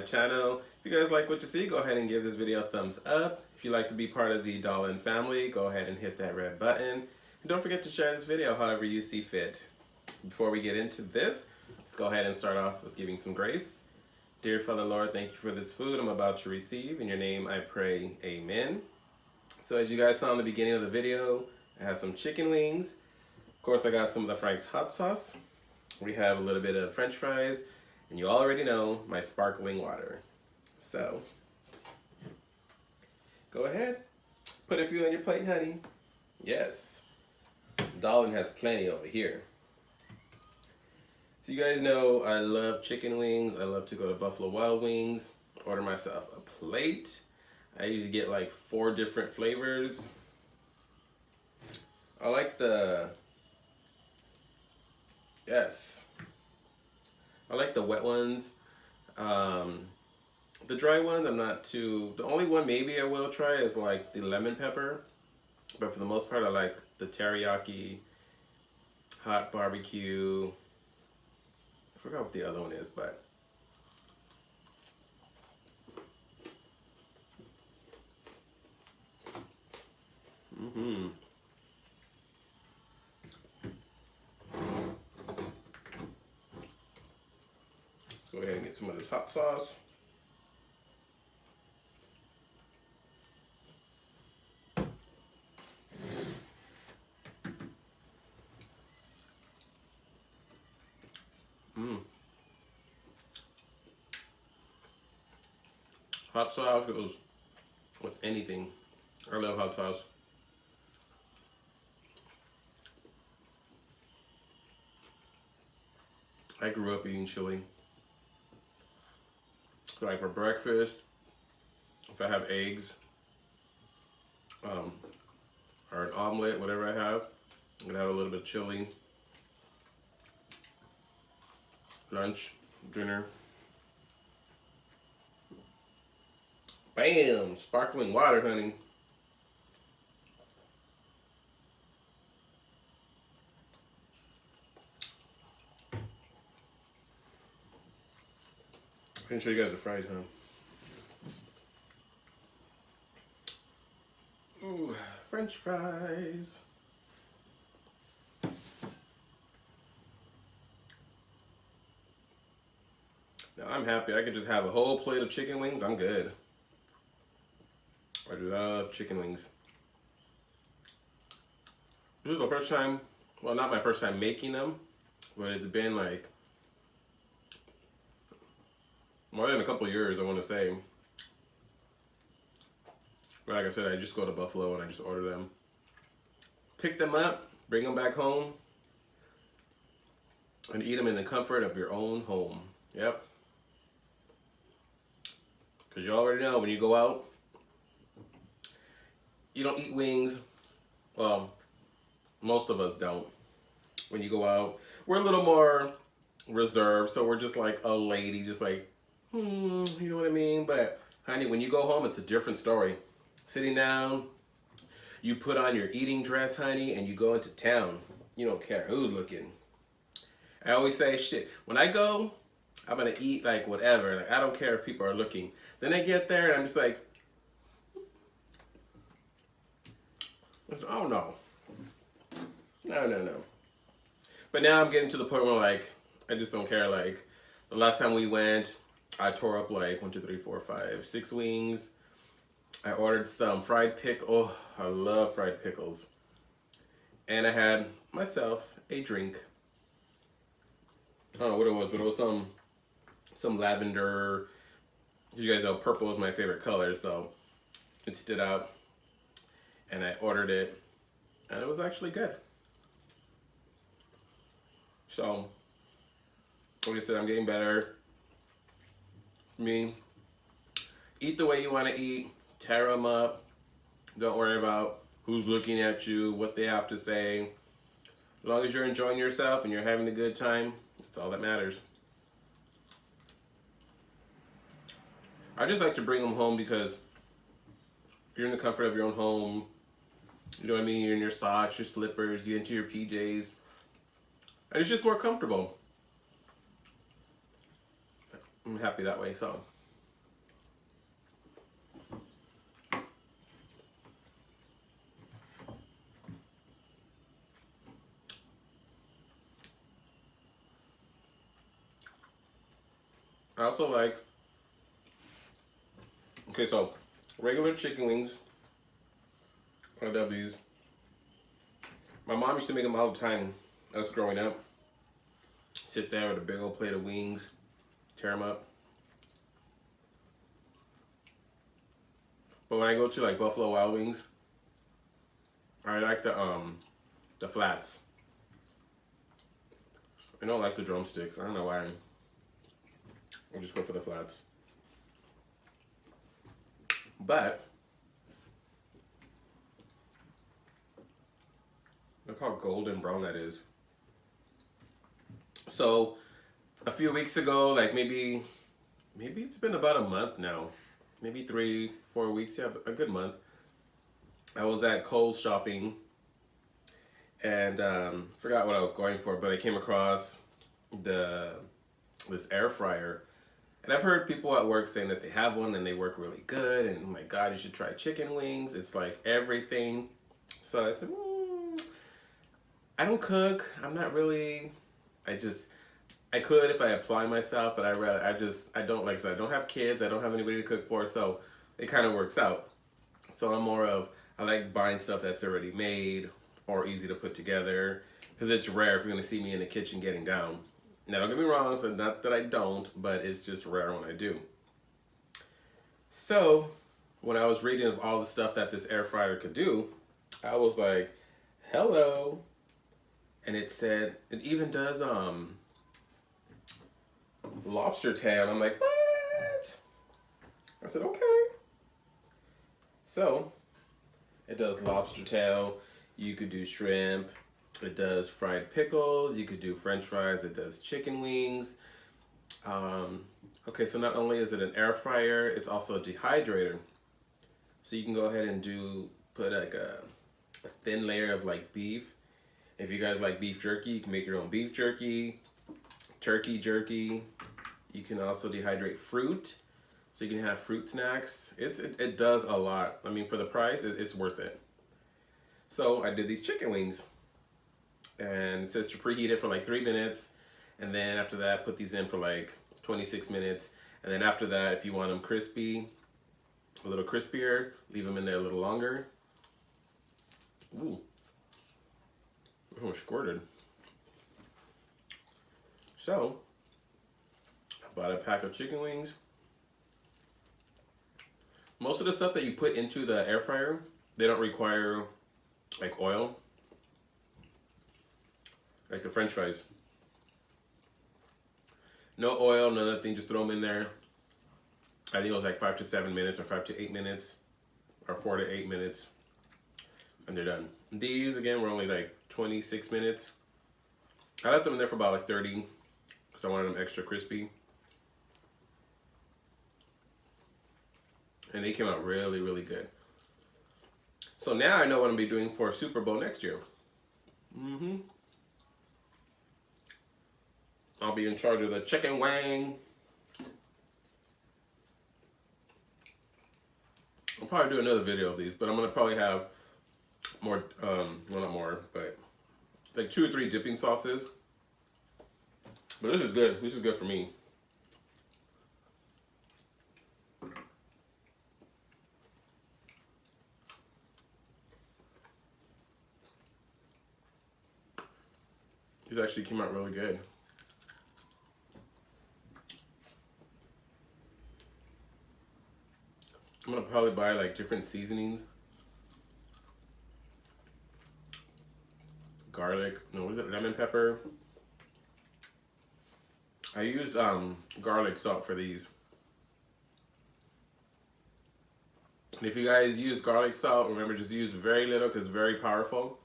channel. If you guys like what you see, go ahead and give this video a thumbs up. If you'd like to be part of the Dahlhin family, go ahead and hit that red button. And don't forget to share this video however you see fit. Before we get into this, let's go ahead and start off with giving some grace. Dear Father Lord, thank you for this food I'm about to receive. In your name I pray, amen. So as you guys saw in the beginning of the video, I have some chicken wings. Of course, I got some of the Frank's hot sauce. We have a little bit of French fries, and you already know my sparkling water. So, go ahead, put a few on your plate, honey. Yes, Dahlhin has plenty over here. So you guys know I love chicken wings. I love to go to Buffalo Wild Wings, order myself a plate. I usually get like 4 different flavors. I like the, I like the wet ones. The dry ones, I'm not too, the only one maybe I will try is like the lemon pepper. But for the most part, I like the teriyaki, hot barbecue. I forgot what the other one is, but. Go ahead and get some of this hot sauce. Hot sauce goes with anything. I love hot sauce. I grew up eating chili. So like for breakfast, if I have eggs, or an omelet, whatever I have, I'm gonna have a little bit of chili. Lunch, dinner. Bam! Sparkling water, honey. I can show you guys the fries, huh? Ooh, French fries. Now I'm happy. I could just have a whole plate of chicken wings. I'm good. I love chicken wings. This is the first time, well, not my first time making them, but it's been like more than a couple years, I want to say. But like I said, I just go to Buffalo and I just order them. Pick them up, bring them back home, and eat them in the comfort of your own home. Yep. Because you already know when you go out, you don't eat wings. Well, most of us don't. When you go out, we're a little more reserved, so we're just like a lady, just like, you know what I mean? But honey, when you go home, it's a different story. Sitting down, you put on your eating dress, honey, and you go into town. You don't care who's looking. I always say, shit, when I go, I'm gonna eat like whatever. Like I don't care if people are looking. Then I get there and I'm just like, oh no. No. But now I'm getting to the point where like, I just don't care. Like the last time we went, I tore up like 1, 2, 3, 4, 5, 6 wings. I ordered some fried pickle. Oh, I love fried pickles. And I had myself a drink. I don't know what it was, but it was some lavender. You guys know purple is my favorite color, so it stood out. And I ordered it, and it was actually good. So, like I said, I'm getting better. Eat the way you want to eat. Tear them up. Don't worry about who's looking at you, what they have to say. As long as you're enjoying yourself and you're having a good time, that's all that matters. I just like to bring them home because you're in the comfort of your own home. You know what I mean? You're in your socks, your slippers, you get into your PJs. And it's just more comfortable. I'm happy that way, so I also like, okay, so regular chicken wings. I love these. My mom used to make them all the time, us growing up. Sit there with a big old plate of wings, tear them up. But when I go to like Buffalo Wild Wings, I like the flats. I don't like the drumsticks. I don't know why. I'll just go for the flats. But look how golden brown that is. So a few weeks ago, like maybe it's been about a month now, maybe 3-4 weeks, yeah, a good month. I was at Kohl's shopping and forgot what I was going for, but I came across this air fryer. And I've heard people at work saying that they have one and they work really good, and oh my God, you should try chicken wings. It's like everything. So I said, I don't cook. I'm not really, I could if I apply myself, but I don't, like I said, I don't have kids. I don't have anybody to cook for, so it kind of works out. So I'm more of, I like buying stuff that's already made or easy to put together, because it's rare if you're gonna see me in the kitchen getting down. Now don't get me wrong, so not that I don't, but it's just rare when I do. So when I was reading of all the stuff that this air fryer could do, I was like, hello. And it said, it even does lobster tail. I'm like, what? I said, okay. So it does lobster tail. You could do shrimp. It does fried pickles. You could do French fries. It does chicken wings. Okay, so not only is it an air fryer, it's also a dehydrator. So you can go ahead and put like a thin layer of like beef. If you guys like beef jerky, you can make your own beef jerky, turkey jerky. You can also dehydrate fruit, so you can have fruit snacks. It does a lot. I mean, for the price, it's worth it. So I did these chicken wings. And it says to preheat it for like 3 minutes, and then after that put these in for like 26 minutes, and then after that, if you want them crispy, a little crispier, leave them in there a little longer. Ooh, squirted. So I bought a pack of chicken wings. Most of the stuff that you put into the air fryer, they don't require like oil. Like the French fries. No oil, no nothing, just throw them in there. I think it was like 5 to 7 minutes or 5 to 8 minutes or 4 to 8 minutes. And they're done. These, again, were only like 26 minutes. I left them in there for about like 30 because I wanted them extra crispy. And they came out really, really good. So now I know what I'm going to be doing for Super Bowl next year. I'll be in charge of the chicken wing. I'll probably do another video of these, but I'm gonna probably have more, well, not more, but like 2 or 3 dipping sauces. But this is good. This is good for me. These actually came out really good. I'm gonna probably buy like different seasonings. Garlic, no, what is it? Lemon pepper. I used garlic salt for these. And if you guys use garlic salt, remember just use very little because it's very powerful.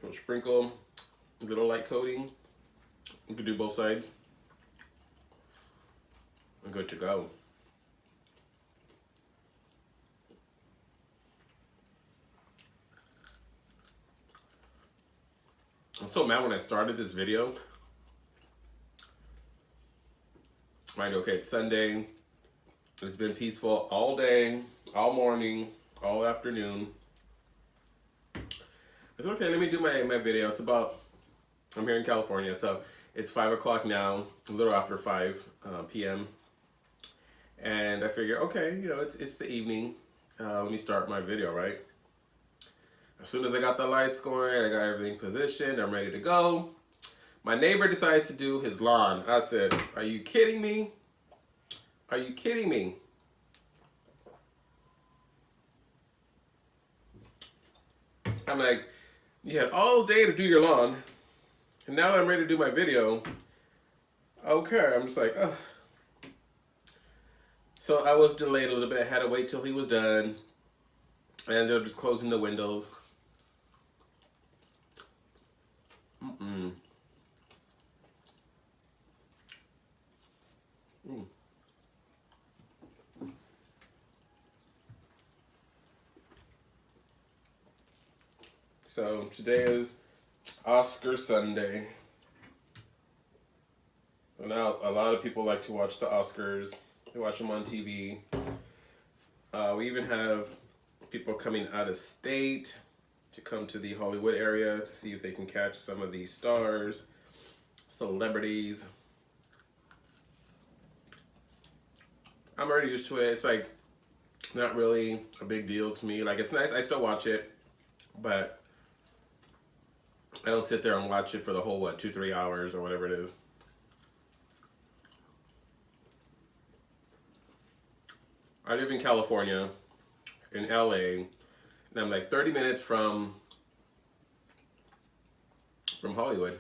So sprinkle a little light coating. You can do both sides. I'm good to go. I'm so mad when I started this video. Mind, okay, it's Sunday. It's been peaceful all day, all morning, all afternoon. I said, okay, let me do my video. It's about, I'm here in California, so It's 5 o'clock now, a little after 5 p.m. And I figure, okay, you know, it's the evening. Let me start my video, right? As soon as I got the lights going, I got everything positioned, I'm ready to go. My neighbor decides to do his lawn. I said, are you kidding me? Are you kidding me? I'm like, you had all day to do your lawn, and now that I'm ready to do my video, okay, I'm just like, ugh. So I was delayed a little bit. I had to wait till he was done, and they're just closing the windows. Mm-mm. Mm. So today is Oscar Sunday. So now a lot of people like to watch the Oscars. They watch them on TV. We even have people coming out of state to come to the Hollywood area to see if they can catch some of these stars, celebrities. I'm already used to it. It's like not really a big deal to me. Like, it's nice. I still watch it, but I don't sit there and watch it for the whole, 2-3 hours or whatever it is. I live in California, in LA, and I'm like 30 minutes from Hollywood.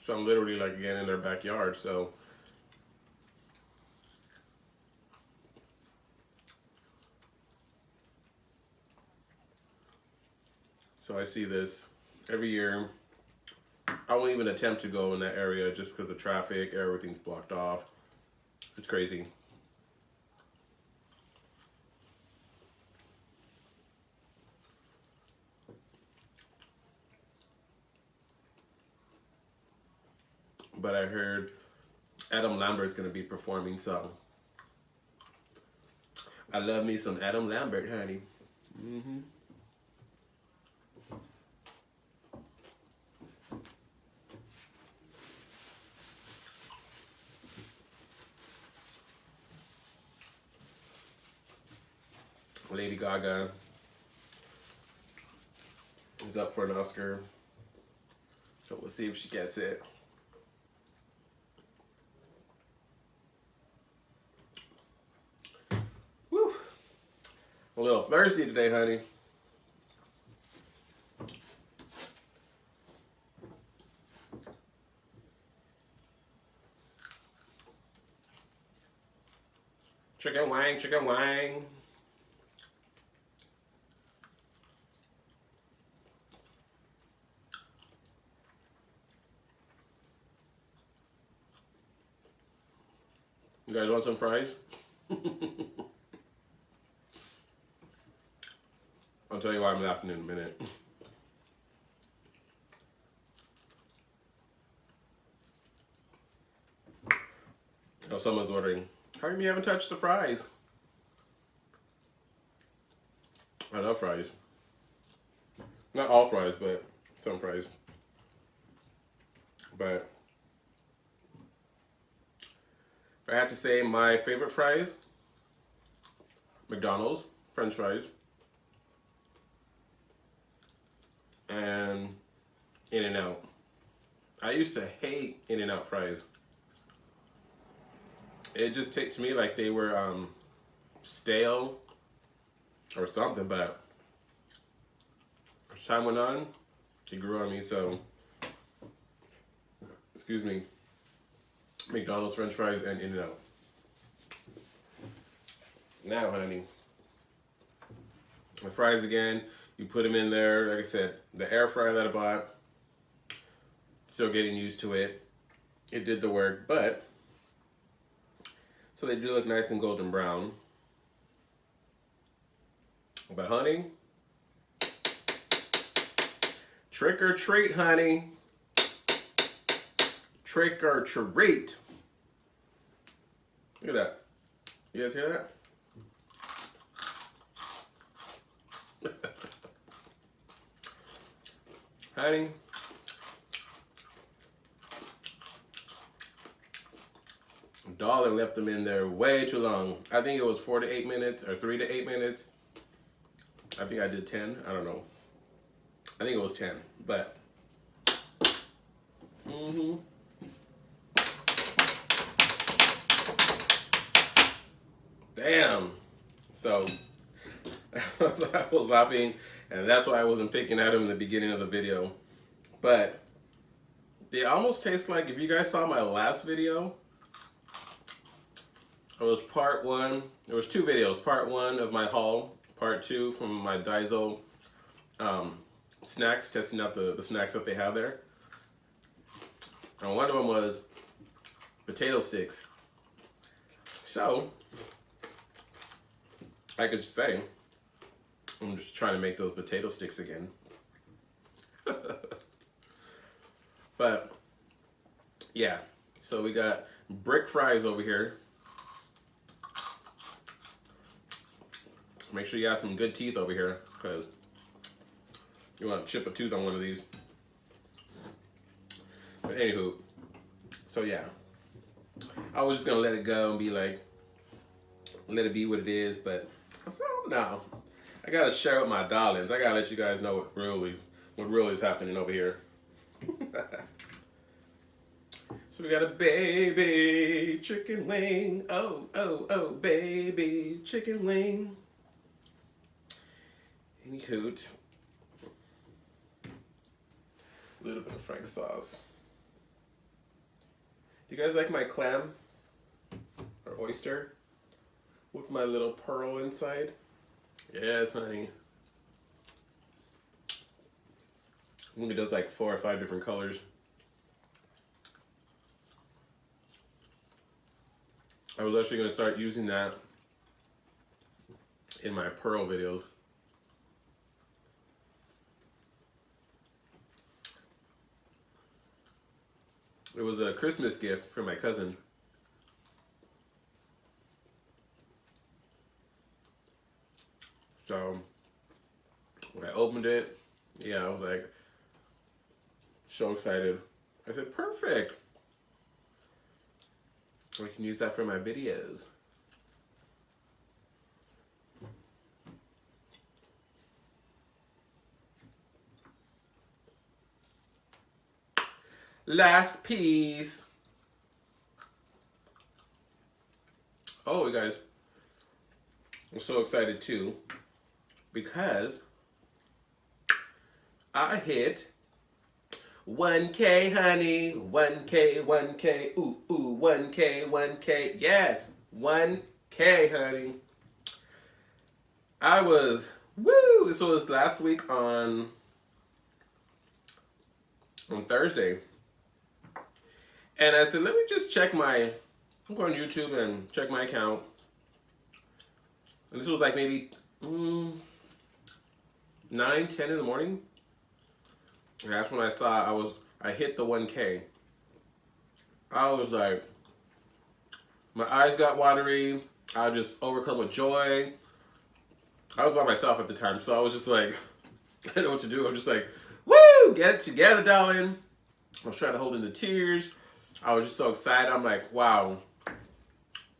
So I'm literally like, again, in their backyard. So I see this every year. I won't even attempt to go in that area just because of traffic, everything's blocked off. It's crazy. But I heard Adam Lambert's gonna be performing, so I love me some Adam Lambert, honey. Mm-hmm. Lady Gaga is up for an Oscar, so we'll see if she gets it. Woo! A little thirsty today, honey. Chicken wang, chicken wang. You guys want some fries? I'll tell you why I'm laughing in a minute. Oh, someone's ordering. How come you haven't touched the fries? I love fries. Not all fries, but some fries. But if I had to say my favorite fries, McDonald's French fries, and In-N-Out. I used to hate In-N-Out fries. It just tastes to me like they were stale or something, but as time went on, it grew on me. So, excuse me, McDonald's French fries and In-N-Out. Now, honey, the fries again, you put them in there. Like I said, the air fryer that I bought, still getting used to it. It did the work, but so they do look nice and golden brown. But honey, trick or treat, honey. Trick or treat. Look at that. You guys hear that? Honey, Darling left them in there way too long. I think it was 4 to 8 minutes or 3 to 8 minutes. I think I did 10. I don't know. I think it was 10, but. Damn. So I was laughing, and that's why I wasn't picking at them in the beginning of the video. But they almost taste like, if you guys saw my last video, it was part 1. There was 2 videos. Part 1 of my haul, part 2 from my Daiso snacks, testing out the snacks that they have there. And one of them was potato sticks. So I could say, I'm just trying to make those potato sticks again. But yeah, so we got brick fries over here. Make sure you have some good teeth over here, because you want to chip a tooth on one of these. But anywho, so yeah, I was just gonna let it go and be like, let it be what it is. But I said, oh, no, I gotta share with my darlings. I gotta let you guys know what really is happening over here. So we got a baby chicken wing. Oh, oh, oh, baby chicken wing. Any hoot. A little bit of Frank sauce. Do you guys like my clam or oyster with my little pearl inside? Yes, honey. I think it does like 4 or 5 different colors. I was actually going to start using that in my pearl videos. It was a Christmas gift from my cousin. So when I opened it, yeah, I was like so excited. I said, perfect. I can use that for my videos. Last piece. Oh, you guys, I'm so excited too, because I hit 1K, honey. 1K, 1K, ooh, ooh, 1K, 1K. Yes, 1K, honey. I was, woo, this was last week on Thursday. And I said, let me just check I'm going to YouTube and check my account. And this was like maybe 9, 10 in the morning. And that's when I saw I hit the 1K. I was like, my eyes got watery. I was just overcome with joy. I was by myself at the time, so I was just like, I didn't know what to do. I'm just like, woo, get it together, darling. I was trying to hold in the tears. I was just so excited. I'm like, wow,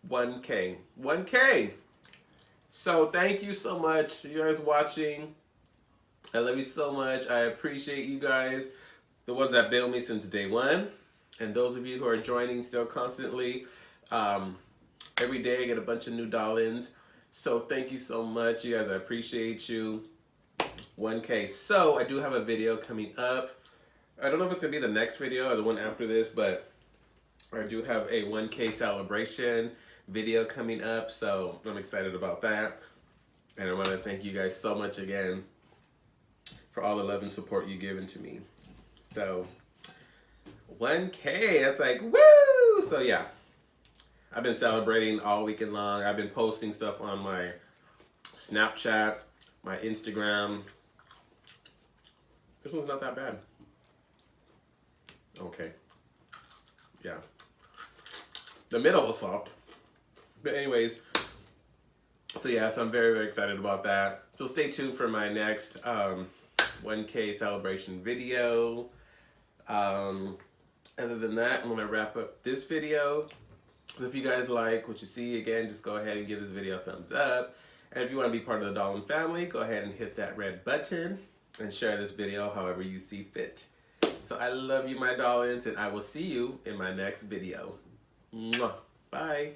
1K, 1K. So thank you so much, you guys watching. I love you so much. I appreciate you guys, the ones that built me since day one, and those of you who are joining still constantly. Every day I get a bunch of new darlings. So thank you so much, you guys. I appreciate you. 1K. So I do have a video coming up. I don't know if it's gonna be the next video or the one after this, but I do have a 1K celebration video coming up, so I'm excited about that. And I want to thank you guys so much again for all the love and support you've given to me. So 1K, that's like, woo! So yeah, I've been celebrating all weekend long. I've been posting stuff on my Snapchat, my Instagram. This one's not that bad. Okay. Yeah. The middle was soft. But anyways, so yeah, so I'm very, very excited about that. So stay tuned for my next 1K celebration video. Other than that, I'm gonna wrap up this video. So if you guys like what you see, again, just go ahead and give this video a thumbs up. And if you want to be part of the Darling family, go ahead and hit that red button and share this video however you see fit. So I love you, my darlings, and I will see you in my next video. Mwah. Bye.